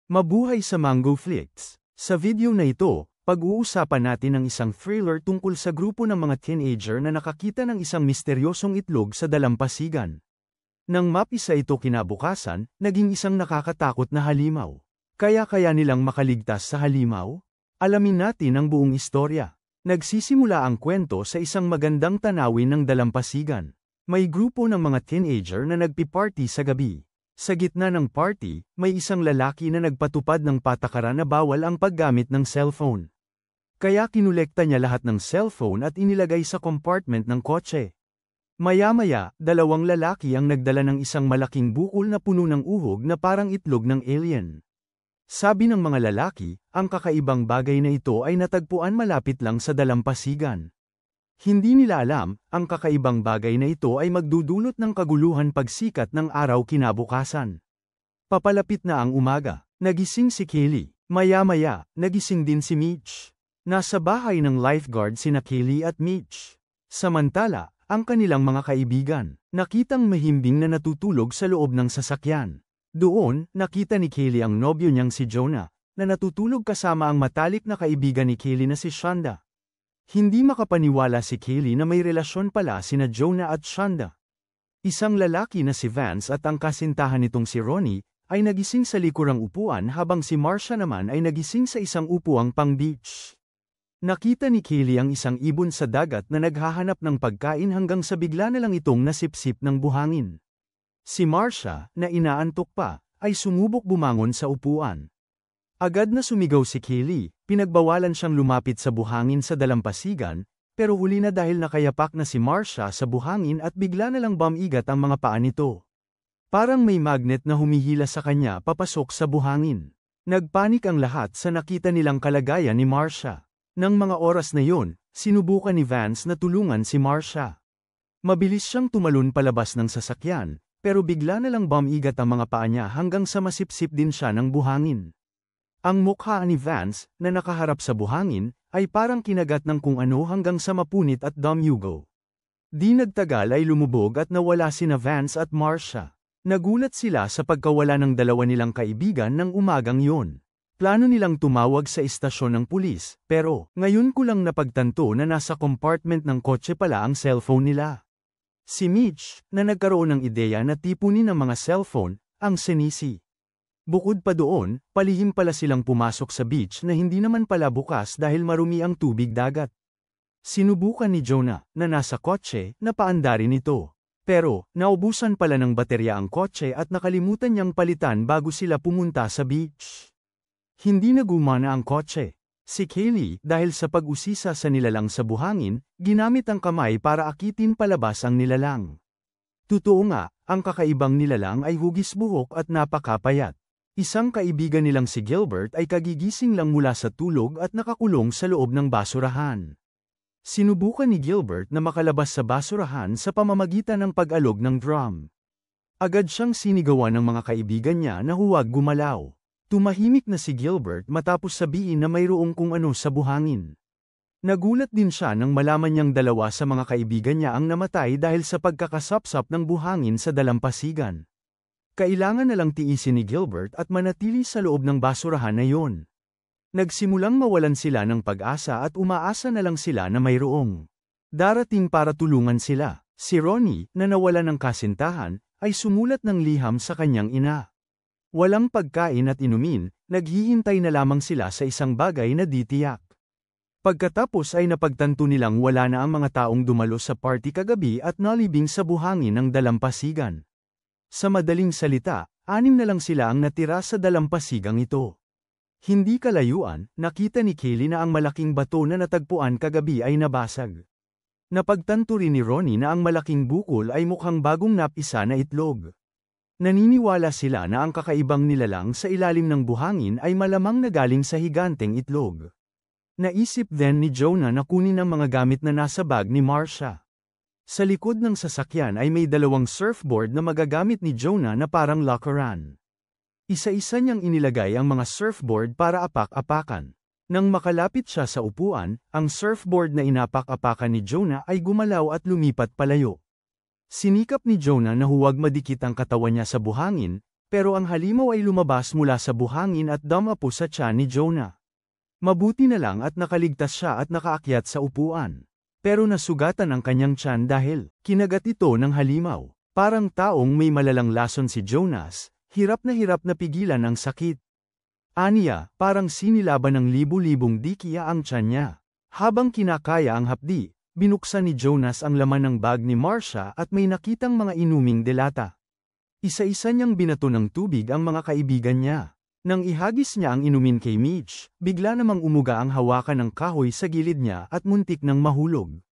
Mabuhay sa Mango Flix! Sa video na ito, pag-uusapan natin ang isang thriller tungkol sa grupo ng mga teenager na nakakita ng isang misteryosong itlog sa dalampasigan. Nang mapisa ito kinabukasan, naging isang nakakatakot na halimaw. Kaya nilang makaligtas sa halimaw? Alamin natin ang buong istorya. Nagsisimula ang kwento sa isang magandang tanawin ng dalampasigan. May grupo ng mga teenager na nagpi-party sa gabi. Sa gitna ng party, may isang lalaki na nagpatupad ng patakaran na bawal ang paggamit ng cellphone. Kaya kinolekta niya lahat ng cellphone at inilagay sa compartment ng kotse. Maya-maya, dalawang lalaki ang nagdala ng isang malaking bukol na puno ng uhog na parang itlog ng alien. Sabi ng mga lalaki, ang kakaibang bagay na ito ay natagpuan malapit lang sa dalampasigan. Hindi nila alam, ang kakaibang bagay na ito ay magdudulot ng kaguluhan pagsikat ng araw kinabukasan. Papalapit na ang umaga, nagising si Kelly. Maya-maya, nagising din si Mitch. Nasa bahay ng lifeguard sina Kelly at Mitch. Samantala, ang kanilang mga kaibigan, nakitang mahimbing na natutulog sa loob ng sasakyan. Doon, nakita ni Kelly ang nobyo niyang si Jonah, na natutulog kasama ang matalik na kaibigan ni Kelly na si Shonda. Hindi makapaniwala si Kelly na may relasyon pala sina Jonah at Shonda. Isang lalaki na si Vance at ang kasintahan nitong si Ronnie, ay nagising sa likurang upuan habang si Marcia naman ay nagising sa isang upuang pang-beach. Nakita ni Kelly ang isang ibon sa dagat na naghahanap ng pagkain hanggang sa bigla na lang itong nasipsip ng buhangin. Si Marcia, na inaantok pa, ay sumubok bumangon sa upuan. Agad na sumigaw si Kelly, pinagbawalan siyang lumapit sa buhangin sa dalampasigan, pero huli na dahil nakayapak na si Marcia sa buhangin at bigla na lang bumigat ang mga paa nito. Parang may magnet na humihila sa kanya papasok sa buhangin. Nagpanik ang lahat sa nakita nilang kalagayan ni Marcia. Nang mga oras na yon, sinubukan ni Vance na tulungan si Marcia. Mabilis siyang tumalon palabas ng sasakyan, pero bigla na lang bumigat ang mga paa niya hanggang sa masipsip din siya ng buhangin. Ang mukha ni Vance, na nakaharap sa buhangin, ay parang kinagat ng kung ano hanggang sa mapunit at dumuyugo. Di nagtagal ay lumubog at nawala sina Vance at Marcia. Nagulat sila sa pagkawala ng dalawa nilang kaibigan ng umagang yon. Plano nilang tumawag sa istasyon ng pulis, pero ngayon ko lang napagtanto na nasa compartment ng kotse pala ang cellphone nila. Si Mitch, na nagkaroon ng ideya na tipunin ang mga cellphone, ang sinisi. Bukod pa doon, palihim pala silang pumasok sa beach na hindi naman pala bukas dahil marumi ang tubig dagat. Sinubukan ni Jonah, na nasa kotse, na paandarin ito. Pero, naubusan pala ng baterya ang kotse at nakalimutan niyang palitan bago sila pumunta sa beach. Hindi na gumana ang kotse. Si Kelly, dahil sa pag-usisa sa nilalang sa buhangin, ginamit ang kamay para akitin palabas ang nilalang. Totoo nga, ang kakaibang nilalang ay hugis buhok at napakapayat. Isang kaibigan nilang si Gilbert ay kagigising lang mula sa tulog at nakakulong sa loob ng basurahan. Sinubukan ni Gilbert na makalabas sa basurahan sa pamamagitan ng pag-alog ng drum. Agad siyang sinigawan ng mga kaibigan niya na huwag gumalaw. Tumahimik na si Gilbert matapos sabihin na mayroong kung ano sa buhangin. Nagulat din siya nang malaman niyang dalawa sa mga kaibigan niya ang namatay dahil sa pagkakasapsap ng buhangin sa dalampasigan. Kailangan na lang tiisin ni Gilbert at manatili sa loob ng basurahan na yon. Nagsimulang mawalan sila ng pag-asa at umaasa na lang sila na mayroong darating para tulungan sila. Si Ronnie, na nawalan ng kasintahan, ay sumulat ng liham sa kanyang ina. Walang pagkain at inumin, naghihintay na lamang sila sa isang bagay na di tiyak. Pagkatapos ay napagtanto nilang wala na ang mga taong dumalo sa party kagabi at nalibing sa buhangin ng dalampasigan. Sa madaling salita, 6 na lang sila ang natira sa dalampasigang ito. Hindi kalayuan, nakita ni Kelly na ang malaking bato na natagpuan kagabi ay nabasag. Napagtanto rin ni Ronnie na ang malaking bukol ay mukhang bagong napisa na itlog. Naniniwala sila na ang kakaibang nilalang sa ilalim ng buhangin ay malamang nagaling sa higanteng itlog. Naisip din ni Jonah na kunin ang mga gamit na nasa bag ni Marcia. Sa likod ng sasakyan ay may 2 surfboard na magagamit ni Jonah na parang lockeran. Isa-isa niyang inilagay ang mga surfboard para apak-apakan. Nang makalapit siya sa upuan, ang surfboard na inapak-apakan ni Jonah ay gumalaw at lumipat palayo. Sinikap ni Jonah na huwag madikit ang katawan niya sa buhangin, pero ang halimaw ay lumabas mula sa buhangin at dumapo sa tiyan ni Jonah. Mabuti na lang at nakaligtas siya at nakaakyat sa upuan. Pero nasugatan ang kanyang tiyan dahil kinagat ito ng halimaw. Parang taong may malalang lason si Jonas, hirap na pigilan ang sakit. Aniya, parang sinilaban ng libu-libong dikiya ang tiyan niya. Habang kinakaya ang hapdi, binuksan ni Jonas ang laman ng bag ni Marcia at may nakitang mga inuming delata. Isa-isa niyang binato ng tubig ang mga kaibigan niya. Nang ihagis niya ang inumin kay Mitch, bigla namang umuga ang hawakan ng kahoy sa gilid niya at muntik nang mahulog.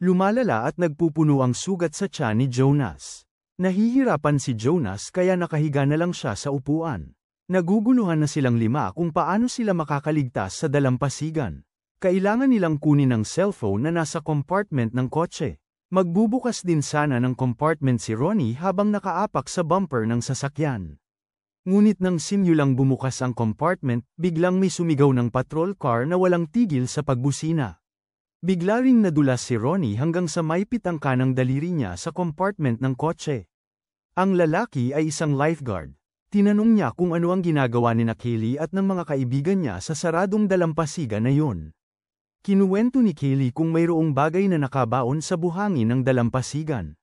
Lumalala at nagpupuno ang sugat sa tiyan ni Jonas. Nahihirapan si Jonas kaya nakahiga na lang siya sa upuan. Naguguluhan na silang lima kung paano sila makakaligtas sa dalampasigan. Kailangan nilang kunin ang cellphone na nasa compartment ng kotse. Magbubukas din sana ng compartment si Ronnie habang nakaapak sa bumper ng sasakyan. Ngunit nang simulang bumukas ang compartment, biglang may sumigaw ng patrol car na walang tigil sa pagbusina. Bigla ring nadulas si Ronnie hanggang sa maipit ang kanang daliri niya sa compartment ng kotse. Ang lalaki ay isang lifeguard. Tinanong niya kung ano ang ginagawa ni Kaylee at ng mga kaibigan niya sa saradong dalampasigan na yun. Kinuwento ni Kaylee kung mayroong bagay na nakabaon sa buhangin ng dalampasigan.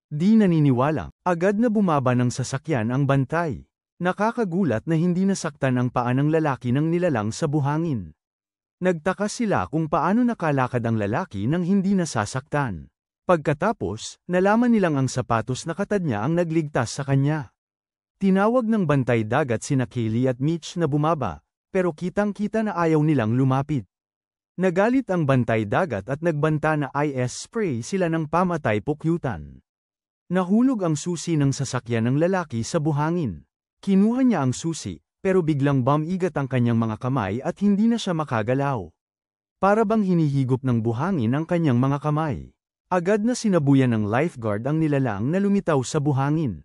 Di naniniwala, agad na bumaba ng sasakyan ang bantay. Nakakagulat na hindi nasaktan ang paa ng lalaki ng nilalang sa buhangin. Nagtaka sila kung paano nakalakad ang lalaki nang hindi nasasaktan. Pagkatapos, nalaman nilang ang sapatos na katad niya ang nagligtas sa kanya. Tinawag ng bantay dagat sina Kaylee at Mitch na bumaba, pero kitang-kita na ayaw nilang lumapit. Nagalit ang bantay dagat at nagbanta na IS spray sila ng pamatay-pukyutan. Nahulog ang susi ng sasakyan ng lalaki sa buhangin. Kinuha niya ang susi, pero biglang bumigat ang kanyang mga kamay at hindi na siya makagalaw. Para bang hinihigop ng buhangin ang kanyang mga kamay. Agad na sinabuyan ng lifeguard ang nilalang na lumitaw sa buhangin.